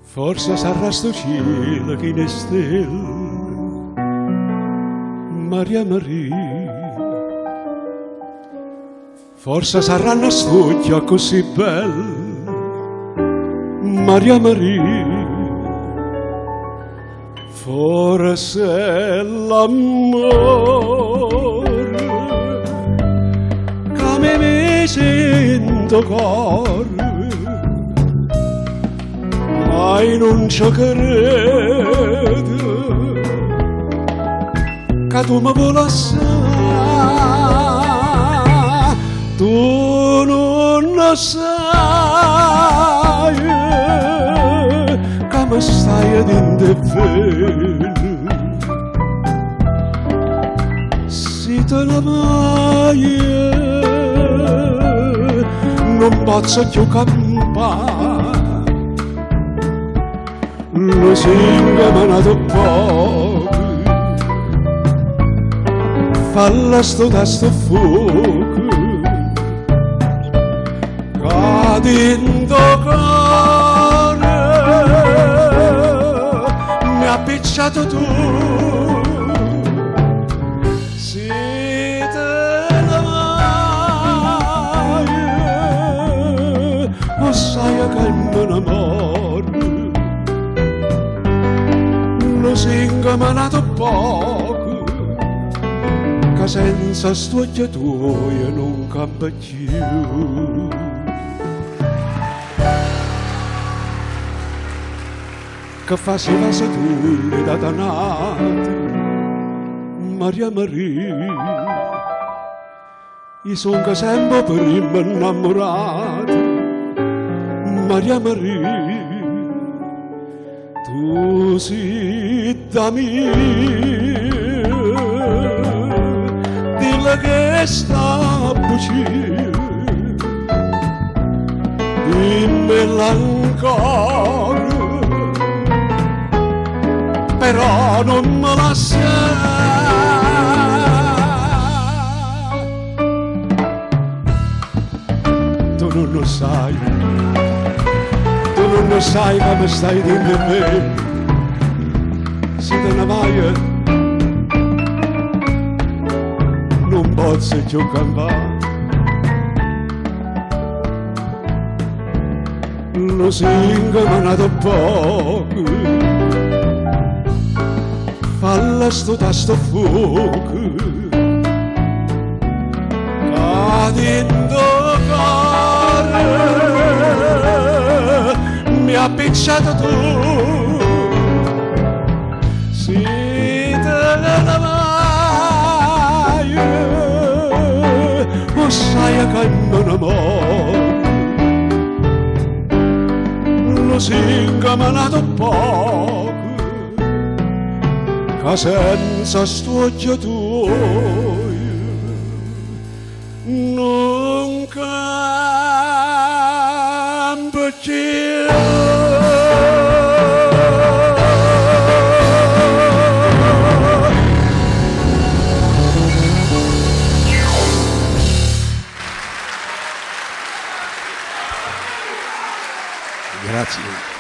Forse sarà sto cielo che ne stella, Maria Maria. Forse sarà una storia così bella, Maria Maria. Forse l'amore che mi sento cuore, ma non ci credo che tu mi vuoi lasciare. Tu non lo sai che mi stai dentro bene. Se te ne vai non posso più campare. Lo singa manato poco, falla sto da sto fuoco, cadendo cuore, mi ha picciato tu. Se te ne vai, lo sai che me ne muore. Lo singa manato poco, che senza storia tua non campa più. Che faceva se tu le da danate, Maria Maria. Io son che sempre prima innamorato, Maria Maria. Tu sei da me, dille che sta buccia, dimmela ancora, però non me lascia. Tu non lo sai, tu non lo sai come stai dentro me. Se te ne vai non posso più cambiare. Lo singa manato poco, falla sto tasto fuoco, cadendo cuore, mi ha picciato tu. Se te ne vai, lo sai che non amore. Lo singa manato poco, che senza storia tua non cambia più. Grazie.